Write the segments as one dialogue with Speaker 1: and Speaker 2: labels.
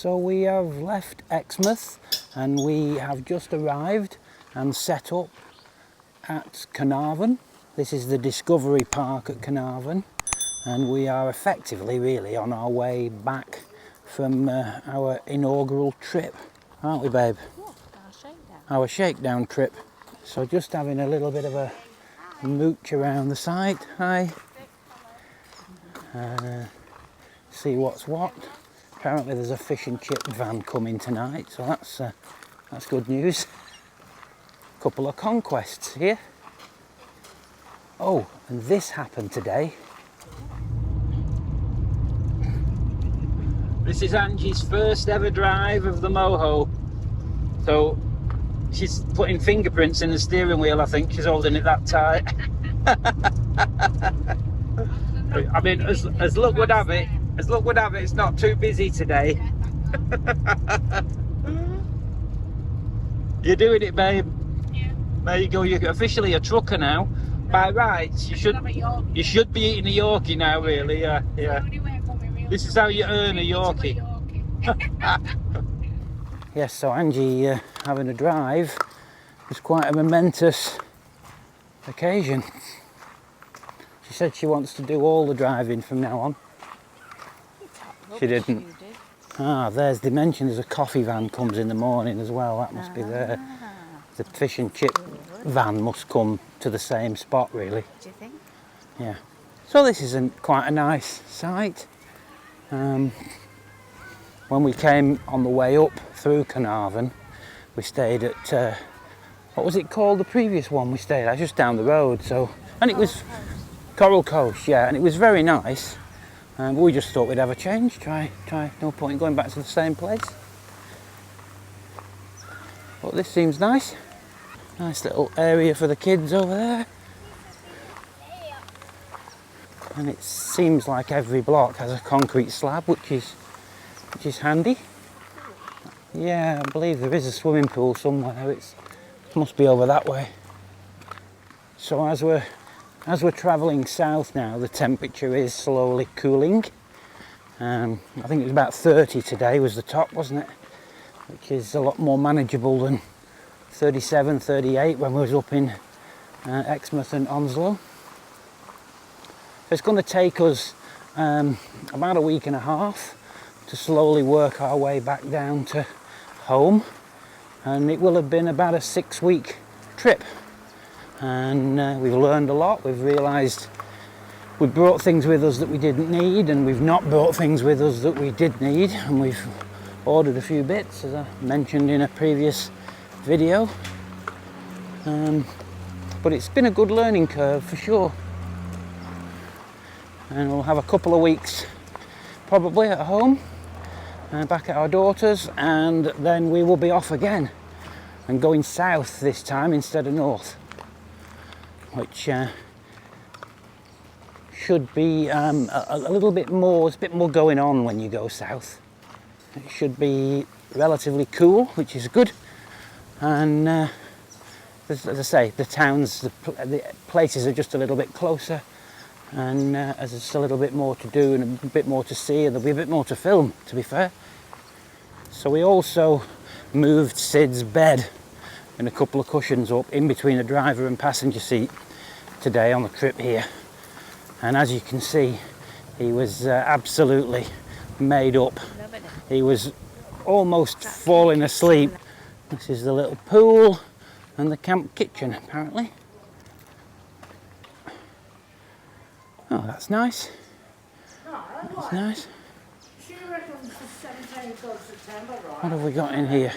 Speaker 1: So we have left Exmouth and we have just arrived and set up at Carnarvon. This is the Discovery Park at Carnarvon, and we are effectively really on our way back from our inaugural trip, aren't we, babe?
Speaker 2: What? Our shakedown.
Speaker 1: Our shakedown trip. So just having a little bit of a mooch around the site. Hi. See what's what. Apparently there's a fish and chip van coming tonight, so that's good news. Couple of conquests here. Oh, and this happened today. This is Angie's first ever drive of the Moho. So she's putting fingerprints in the steering wheel, I think. She's holding it that tight. I mean, as luck would have it, it's not too busy today. You're doing it, babe.
Speaker 2: Yeah.
Speaker 1: There you go. You're officially a trucker now. By rights, you should be eating a Yorkie now, really. Yeah. This is how you earn a Yorkie. Yes, so Angie having a drive was quite a momentous occasion. She said she wants to do all the driving from now on. She didn't. Ah, they mentioned there's a coffee van comes in the morning as well. That must be there. The fish and chip van must come to the same spot, really.
Speaker 2: Do you think?
Speaker 1: Yeah. So this is quite a nice site. When we came on the way up through Carnarvon, we stayed at what was it called? The previous one we stayed at, just down the road. So, and it was Coral Coast, yeah, and it was very nice. But we just thought we'd have a change. Try. No point in going back to the same place. But this seems nice. Nice little area for the kids over there. And it seems like every block has a concrete slab, which is handy. Yeah, I believe there is a swimming pool somewhere. It must be over that way. So as we're travelling south now, the temperature is slowly cooling. I think it was about 30 today was the top, wasn't it? Which is a lot more manageable than 37, 38 when we was up in Exmouth and Onslow. So it's going to take us about a week and a half to slowly work our way back down to home, and it will have been about a 6-week trip, and we've learned a lot. We've realised we've brought things with us that we didn't need, and we've not brought things with us that we did need, and we've ordered a few bits, as I mentioned in a previous video. But it's been a good learning curve for sure. And we'll have a couple of weeks probably at home, back at our daughter's, and then we will be off again and going south this time instead of north, which should be a little bit more, there's a bit more going on when you go south. It should be relatively cool, which is good, and as I say, the towns, the places are just a little bit closer, and there's just a little bit more to do and a bit more to see, and there'll be a bit more to film, to be fair. So we also moved Sid's bed and a couple of cushions up in between the driver and passenger seat today on the trip here, and as you can see, he was absolutely made up. He was almost falling asleep. This is the little pool and the camp kitchen, apparently. Oh, that's nice. That's nice.
Speaker 3: She reckons the 17th of September, right?
Speaker 1: What have we got in here?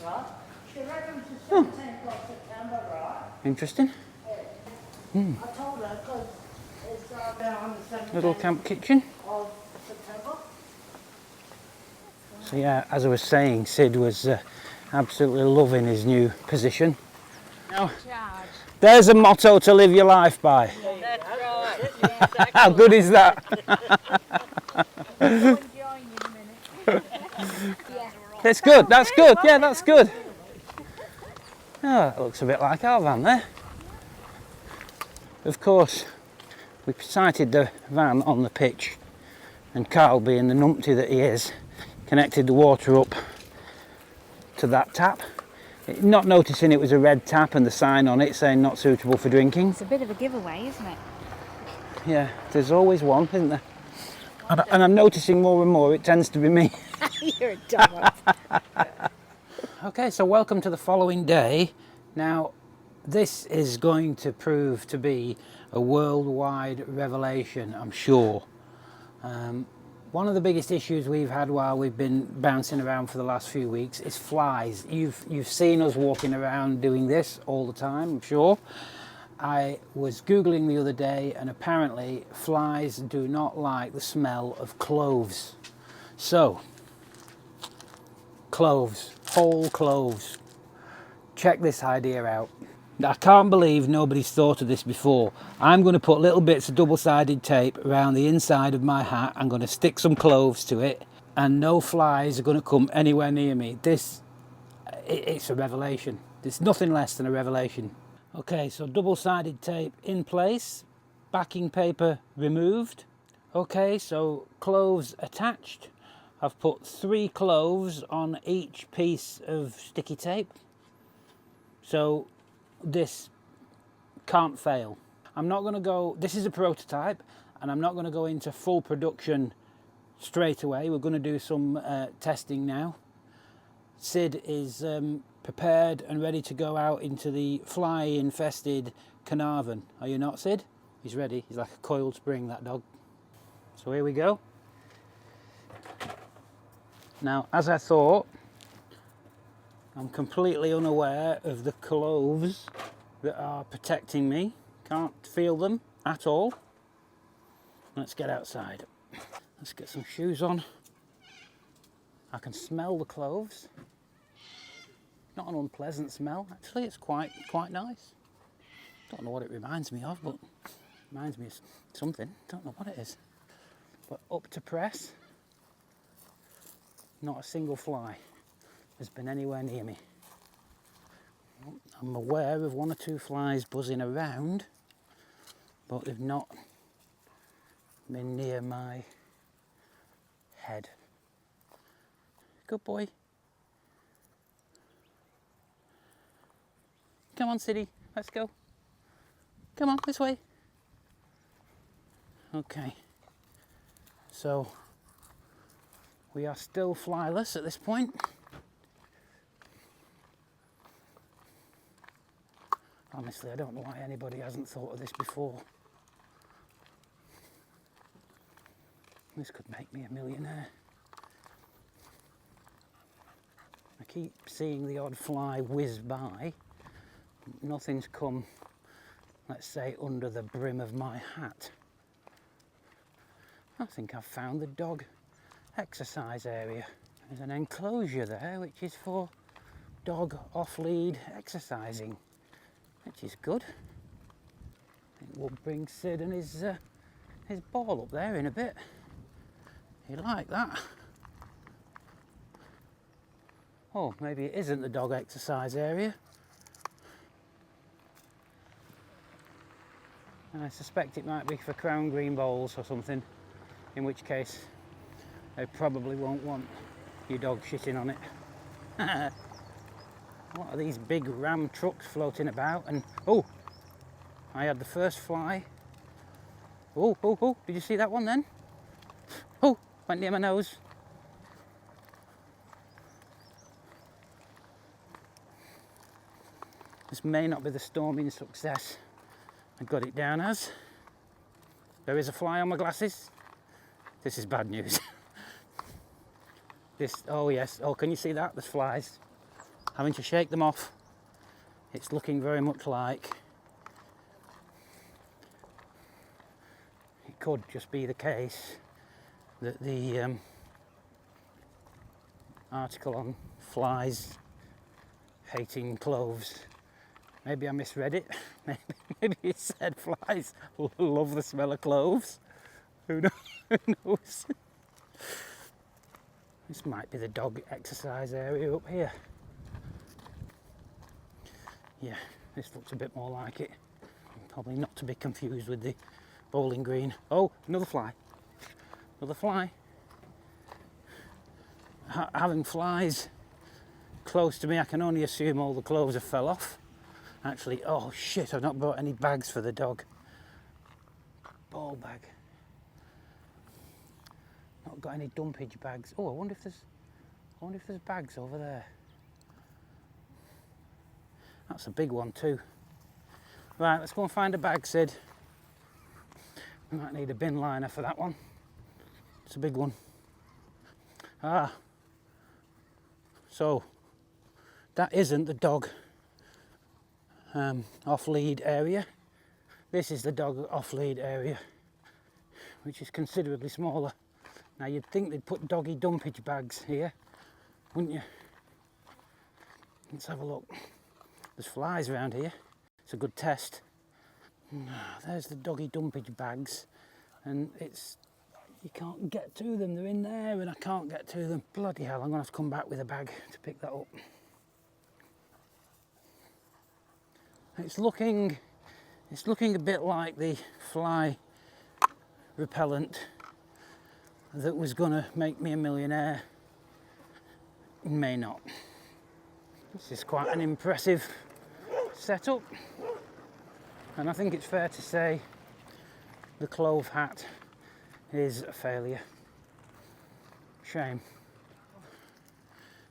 Speaker 3: What? She reckons the 17th of September, right?
Speaker 1: Interesting.
Speaker 3: I told her because it's down the 17th
Speaker 1: Little camp kitchen.
Speaker 3: of September.
Speaker 1: So yeah, as I was saying, Sid was absolutely loving his new position. Now, there's a motto to live your life by.
Speaker 2: That's right.
Speaker 1: How good is that? That's good, that's good, yeah, that's good. Oh, that looks a bit like our van there. Of course, we sighted the van on the pitch, and Carl, being the numpty that he is, connected the water up to that tap, not noticing it was a red tap and the sign on it saying not suitable for drinking.
Speaker 2: It's a bit of a giveaway, isn't it?
Speaker 1: Yeah, there's always one, isn't there? And I'm noticing more and more it tends to be me.
Speaker 2: You're a dog.
Speaker 1: Okay, so welcome to the following day. Now, this is going to prove to be a worldwide revelation, I'm sure. One of the biggest issues we've had while we've been bouncing around for the last few weeks is flies. You've seen us walking around doing this all the time, I'm sure. I was Googling the other day, and apparently flies do not like the smell of cloves. So, cloves, whole cloves. Check this idea out. I can't believe nobody's thought of this before. I'm going to put little bits of double-sided tape around the inside of my hat. I'm going to stick some cloves to it, and no flies are going to come anywhere near me. It's a revelation. It's nothing less than a revelation. Okay, so double-sided tape in place, backing paper removed. Okay, so cloves attached. I've put 3 cloves on each piece of sticky tape. So this can't fail. I'm not going to go, this is a prototype, and I'm not going to go into full production straight away. We're going to do some testing now. Sid is prepared and ready to go out into the fly infested Carnarvon. Are you not, Sid? He's ready. He's like a coiled spring, that dog. So here we go. Now, as I thought, I'm completely unaware of the cloves that are protecting me. Can't feel them at all. Let's get outside. Let's get some shoes on. I can smell the cloves. Not an unpleasant smell, actually. It's quite nice. Don't know what it reminds me of, but it reminds me of something. Don't know what it is. But up to press, not a single fly has been anywhere near me. I'm aware of 1 or 2 flies buzzing around, but they've not been near my head. Good boy. Come on, Siddy, let's go. Come on, this way. Okay, so we are still flyless at this point. Honestly, I don't know why anybody hasn't thought of this before. This could make me a millionaire. I keep seeing the odd fly whiz by. Nothing's come, let's say, under the brim of my hat. I think I've found the dog exercise area. There's an enclosure there which is for dog off-lead exercising, which is good. I think we'll bring Sid and his ball up there in a bit. You like that? Oh, maybe it isn't the dog exercise area. I suspect it might be for crown green bowls or something, in which case they probably won't want your dog shitting on it. What are these big ram trucks floating about? And oh, I had the first fly. Oh, did you see that one then? Oh, went near my nose. This may not be the storming success I got it down as. There is a fly on my glasses. This is bad news. Oh yes, oh, can you see that? There's flies. Having to shake them off. It's looking very much like it could just be the case that the article on flies hating cloves, maybe I misread it. Maybe it said flies love the smell of cloves. Who knows? This might be the dog exercise area up here. Yeah, this looks a bit more like it. Probably not to be confused with the bowling green. Oh, another fly. Another fly. having flies close to me, I can only assume all the clothes have fell off. Actually, oh shit, I've not brought any bags for the dog. Ball bag. Not got any dumpage bags. Oh, I wonder if there's bags over there. That's a big one too. Right, let's go and find a bag, Sid. We might need a bin liner for that one. It's a big one. Ah. So, that isn't the dog off-lead area. This is the dog off-lead area, which is considerably smaller. Now you'd think they'd put doggy dumpage bags here, wouldn't you? Let's have a look. There's flies around here. It's a good test. There's the doggy dumpage bags, and you can't get to them. They're in there, and I can't get to them. Bloody hell! I'm gonna have to come back with a bag to pick that up. It's looking a bit like the fly repellent that was gonna make me a millionaire. It may not. This is quite an impressive setup, and I think it's fair to say the clove hat is a failure. Shame.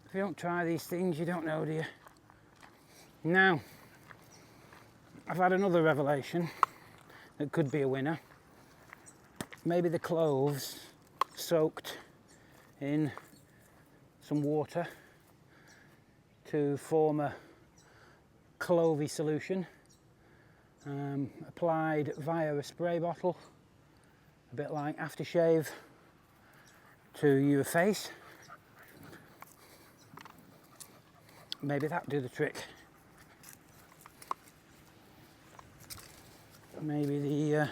Speaker 1: If you don't try these things, you don't know, do you? Now, I've had another revelation that could be a winner. Maybe the cloves soaked in some water to form a clovey solution, applied via a spray bottle, a bit like aftershave, to your face. Maybe that'd do the trick. Maybe the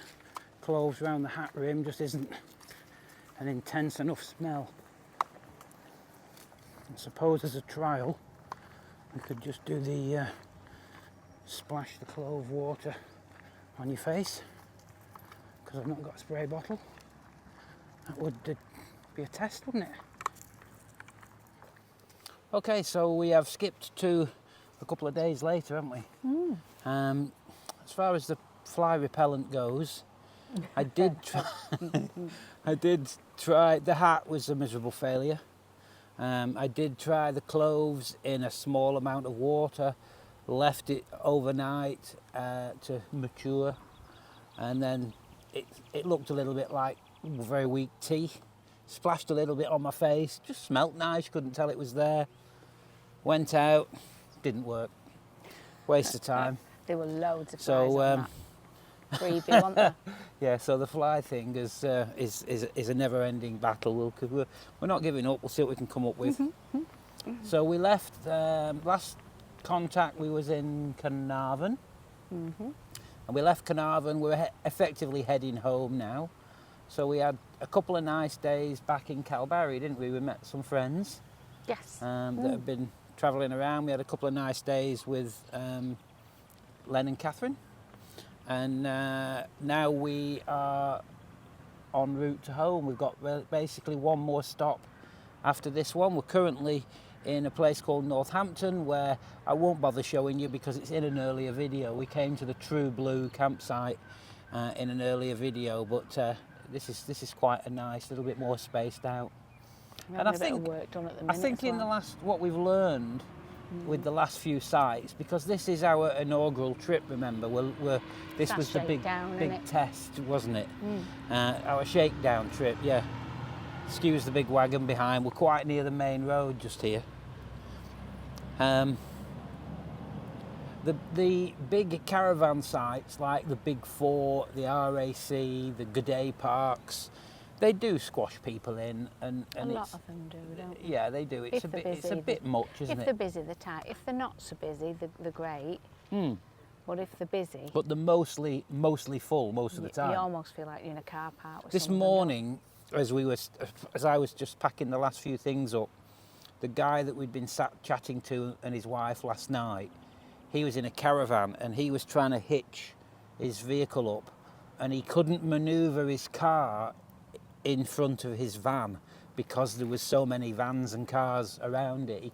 Speaker 1: cloves around the hat rim just isn't an intense enough smell. I suppose as a trial, we could just do the splash the clove water on your face, because I've not got a spray bottle. That would be a test, wouldn't it? Okay, so we have skipped to a couple of days later, haven't we? As far as the fly repellent goes, I did try. The hat was a miserable failure. I did try the cloves in a small amount of water, left it overnight to mature, and then it looked a little bit like very weak tea. Splashed a little bit on my face, just smelt nice, couldn't tell it was there. Went out, didn't work. Waste of time.
Speaker 2: There were loads of flies
Speaker 1: So,
Speaker 2: on that freebie, weren't there?
Speaker 1: yeah, so the fly thing is a never-ending battle. We're not giving up. We'll see what we can come up with. So we left. Last contact we was in Carnarvon, and we left Carnarvon. We're effectively heading home now. So we had a couple of nice days back in Calbarry, didn't we? We met some friends
Speaker 2: Yes.
Speaker 1: that have been travelling around. We had a couple of nice days with Len and Catherine. And now we are en route to home. We've got basically one more stop after this one. We're currently in a place called Northampton, where I won't bother showing you because it's in an earlier video. We came to the True Blue campsite in an earlier video, but this is quite a nice, little bit more spaced out.
Speaker 2: And I think work done at the minute.
Speaker 1: I think in the last, what we've learned with the last few sites, because this is our inaugural trip, remember, this was the big test, wasn't it? Our shakedown trip, yeah. Excuse the big wagon behind, we're quite near the main road just here. The big caravan sites like the Big Four, the RAC, the G'day Parks, they do squash people in, and
Speaker 2: a lot of them do, don't they?
Speaker 1: Yeah, they do. It's a bit much, isn't it?
Speaker 2: If they're busy, they're tight. If they're not so busy, they're great. But if they're busy,
Speaker 1: but they're mostly full most of the time.
Speaker 2: You almost feel like you're in a car park.
Speaker 1: This morning, as I was just packing the last few things up, the guy that we'd been sat chatting to and his wife last night, he was in a caravan and he was trying to hitch his vehicle up, and he couldn't manoeuvre his car in front of his van because there was so many vans and cars around it, he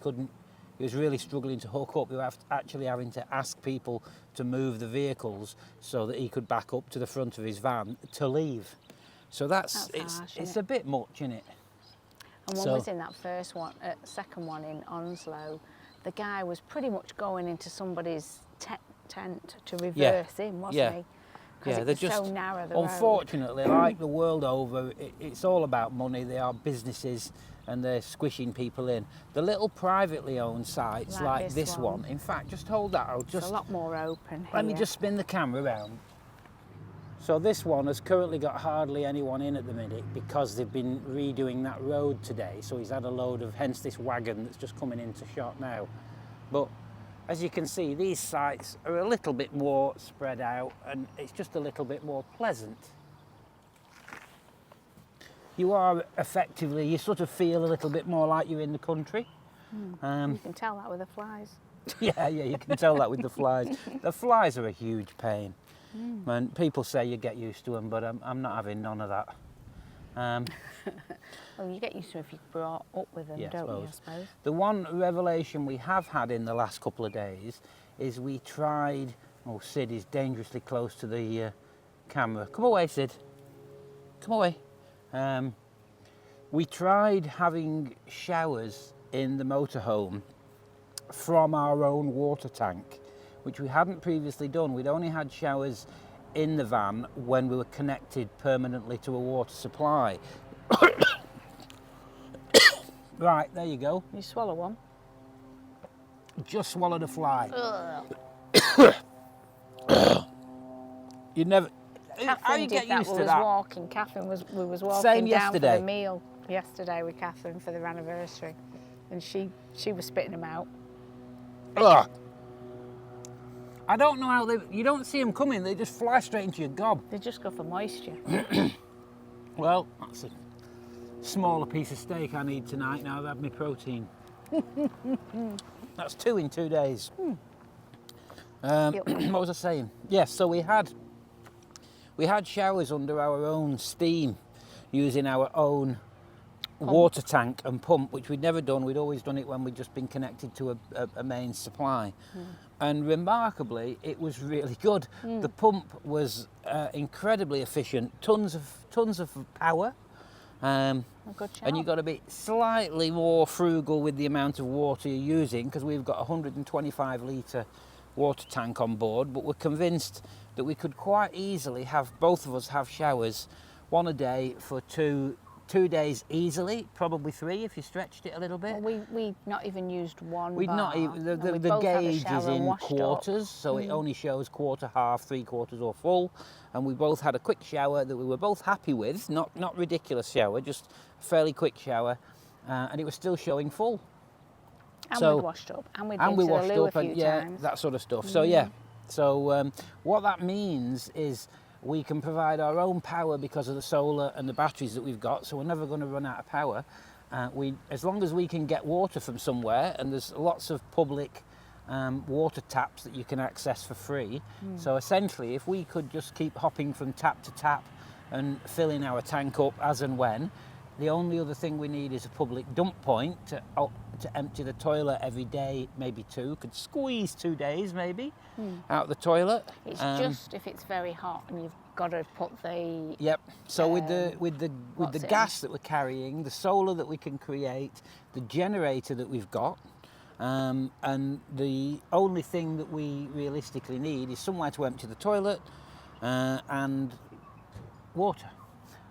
Speaker 1: was really struggling to hook up. We were actually having to ask people to move the vehicles so that he could back up to the front of his van to leave. So
Speaker 2: That's
Speaker 1: it's
Speaker 2: harsh,
Speaker 1: it's
Speaker 2: isn't
Speaker 1: a bit much, isn't it?
Speaker 2: And one was in that second one in Onslow. The guy was pretty much going into somebody's tent to reverse in, wasn't he? Because it was so narrow, the road.
Speaker 1: Unfortunately, like the world over, it's all about money. They are businesses and they're squishing people in. The little privately owned sites like this one, in fact, just hold that.
Speaker 2: It's a lot more open here.
Speaker 1: Let me just spin the camera around. So this one has currently got hardly anyone in at the minute because they've been redoing that road today. So he's had a load of, hence this wagon that's just coming into shot now. But as you can see, these sites are a little bit more spread out and it's just a little bit more pleasant. You are effectively, you sort of feel a little bit more like you're in the country.
Speaker 2: You can tell that with the flies.
Speaker 1: Yeah, you can tell that with the flies. The flies are a huge pain. And people say you get used to them, but I'm not having none of that.
Speaker 2: Well, you get used to them if you're brought up with them, don't you, I suppose?
Speaker 1: The one revelation we have had in the last couple of days is we tried, oh, Sid is dangerously close to the camera. Come away, Sid. Come away. We tried having showers in the motorhome from our own water tank, which we hadn't previously done. We'd only had showers in the van when we were connected permanently to a water supply. Right, there you go.
Speaker 2: You swallow one.
Speaker 1: Just swallowed a fly.
Speaker 2: Ugh.
Speaker 1: You never...
Speaker 2: Catherine
Speaker 1: How you get used to that?
Speaker 2: Catherine we was walking
Speaker 1: Same
Speaker 2: down
Speaker 1: yesterday.
Speaker 2: for the meal yesterday with Catherine for their anniversary, and she was spitting them out.
Speaker 1: Ugh. I don't know how you don't see them coming, they just fly straight into your gob.
Speaker 2: They just go for moisture.
Speaker 1: Well, that's a smaller piece of steak I need tonight now I've had my protein. That's 2 in 2 days. What was I saying? Yes, so we had showers under our own steam using our own water tank and pump, which we'd never done. We'd always done it when we'd just been connected to a main supply. And remarkably, it was really good. The pump was incredibly efficient, tons of power. And you've got to be slightly more frugal with the amount of water you're using, because we've got a 125 litre water tank on board, but we're convinced that we could quite easily have both of us have showers, one a day for two days easily, probably 3 if you stretched it a little bit.
Speaker 2: Well, we not even used one
Speaker 1: We'd
Speaker 2: bar,
Speaker 1: not even, the
Speaker 2: both had a
Speaker 1: gauge
Speaker 2: shower
Speaker 1: is
Speaker 2: and
Speaker 1: in
Speaker 2: washed
Speaker 1: quarters, so it only shows quarter, half, 3/4 or full, and we both had a quick shower that we were both happy with, not ridiculous shower, just a fairly quick shower, and it was still showing full.
Speaker 2: And
Speaker 1: so,
Speaker 2: we'd washed up, and we'd been to the loo a few times.
Speaker 1: That sort of stuff. So yeah, so what that means is we can provide our own power because of the solar and the batteries that we've got, so we're never going to run out of power. As long as we can get water from somewhere, and there's lots of public water taps that you can access for free. So essentially, if we could just keep hopping from tap to tap and filling our tank up as and when, the only other thing we need is a public dump point to empty the toilet every day, maybe 2. Could squeeze 2 days maybe out the toilet.
Speaker 2: It's just if it's very hot and you've got to put the...
Speaker 1: Yep. So with the gas that we're carrying, the solar that we can create, the generator that we've got, and the only thing that we realistically need is somewhere to empty the toilet and water.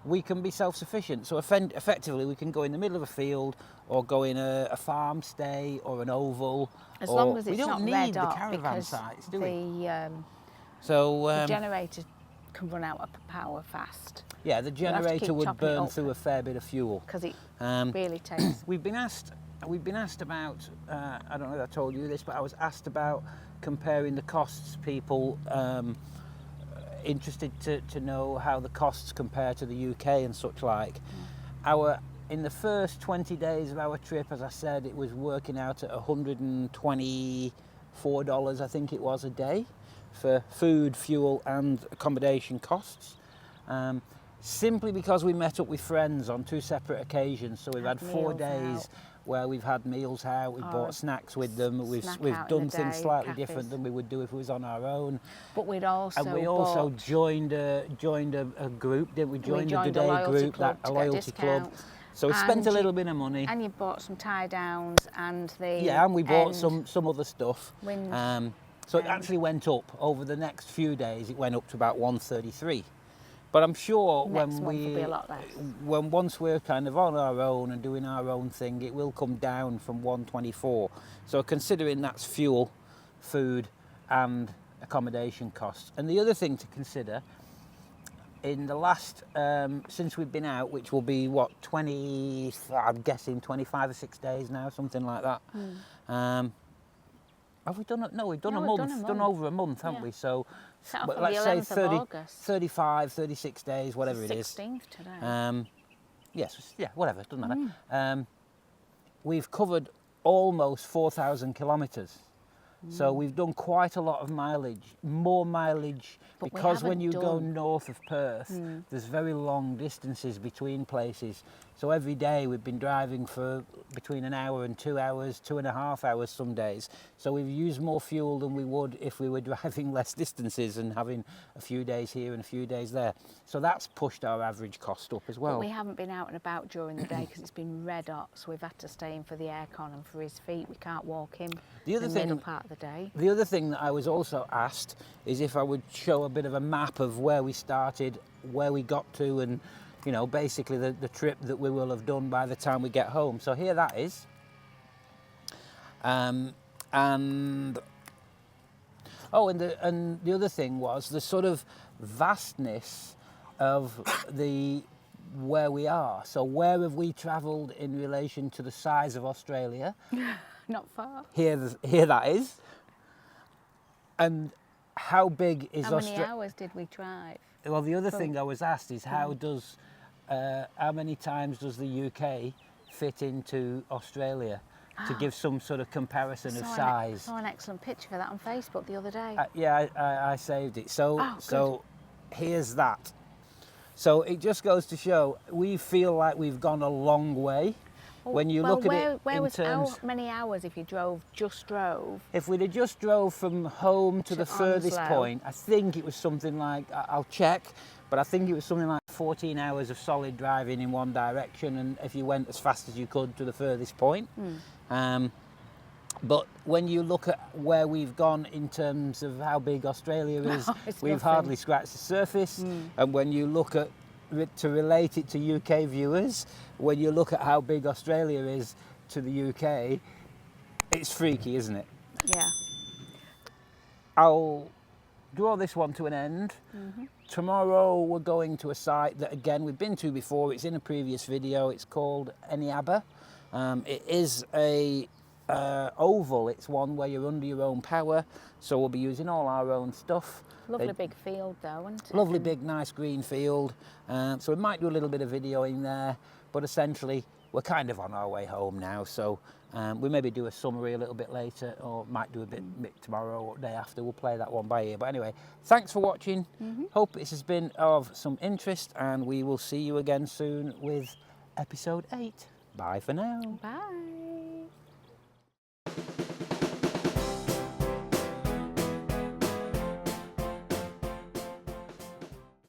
Speaker 1: We can be self-sufficient, so effectively we can go in the middle of a field or go in a farm stay or an oval.
Speaker 2: As long as it's not
Speaker 1: we don't
Speaker 2: red
Speaker 1: need the
Speaker 2: hot,
Speaker 1: caravan
Speaker 2: because
Speaker 1: sites, do we?
Speaker 2: The generator can run out of power fast.
Speaker 1: Yeah, the generator would burn through a fair bit of fuel.
Speaker 2: Because it really takes...
Speaker 1: We've been asked about, I don't know if I told you this, but I was asked about comparing the costs. People interested to know how the costs compare to the UK and such like. In the first 20 days of our trip, as I said, it was working out at $124, I think it was, a day for food, fuel and accommodation costs. simply because we met up with friends on 2 separate occasions. So we've had 4 days where we've had meals out, we've bought snacks with them, we've done things slightly different than we would do if it was on our own.
Speaker 2: But we
Speaker 1: also joined a group, didn't we? Joined the Today group, a loyalty club. So we spent a little bit of money.
Speaker 2: And you bought some tie downs and
Speaker 1: and we bought some other stuff. So it actually went up over the next few days. It went up to about 133. But I'm sure once we're kind of on our own and doing our own thing, it will come down from 124. So considering that's fuel, food, and accommodation costs. And the other thing to consider, in the last, since we've been out, which will be what, I'm guessing 25 or 6 days now, something like that. Have we done it? No, we've done a month. We've done over a month, haven't we? So let's say 35, 36 days, whatever it is.
Speaker 2: 16th today.
Speaker 1: Yes, yeah, whatever, it doesn't matter. We've covered almost 4,000 kilometres. So we've done quite a lot of mileage, more mileage, because when you go north of Perth, there's very long distances between places. So every day we've been driving for between an hour and 2 hours, 2.5 hours some days. So we've used more fuel than we would if we were driving less distances and having a few days here and a few days there. So that's pushed our average cost up as well.
Speaker 2: But we haven't been out and about during the day because it's been red hot, so we've had to stay in for the aircon and for his feet. We can't walk him the middle part of the day.
Speaker 1: The other thing that I was also asked is if I would show a bit of a map of where we started, where we got to, and you know, basically the trip that we will have done by the time we get home. So here that is. And the other thing was the sort of vastness of where we are. So where have we travelled in relation to the size of Australia?
Speaker 2: Not far.
Speaker 1: Here that is. And how big is Australia?
Speaker 2: How many hours did we drive?
Speaker 1: Well, the other thing I was asked is how many times does the UK fit into Australia, to give some sort of comparison of size.
Speaker 2: I saw an excellent picture for that on Facebook the other day.
Speaker 1: I saved it. So here's that. So it just goes to show we feel like we've gone a long way. When you look at it in terms...
Speaker 2: How many hours if you just drove?
Speaker 1: If we'd have just drove from home to the furthest point, I think it was something like, I'll check, but I think it was something like 14 hours of solid driving in one direction, and if you went as fast as you could to the furthest point. But when you look at where we've gone in terms of how big Australia is, we've hardly scratched the surface. And when you look at, to relate it to UK viewers, when you look at how big Australia is to the UK, it's freaky, isn't it?
Speaker 2: Yeah.
Speaker 1: I'll draw this one to an end. Tomorrow we're going to a site that, again, we've been to before. It's in a previous video. It's called Eneabba. It is a oval. It's one where you're under your own power, so we'll be using all our own stuff.
Speaker 2: Lovely big field though, isn't it?
Speaker 1: Lovely big nice green field. So we might do a little bit of videoing there, but essentially we're kind of on our way home now, so we maybe do a summary a little bit later, or might do a bit tomorrow or day after. We'll play that one by ear. But anyway, thanks for watching. Hope this has been of some interest, and we will see you again soon with episode 8. Bye for now.
Speaker 2: Bye.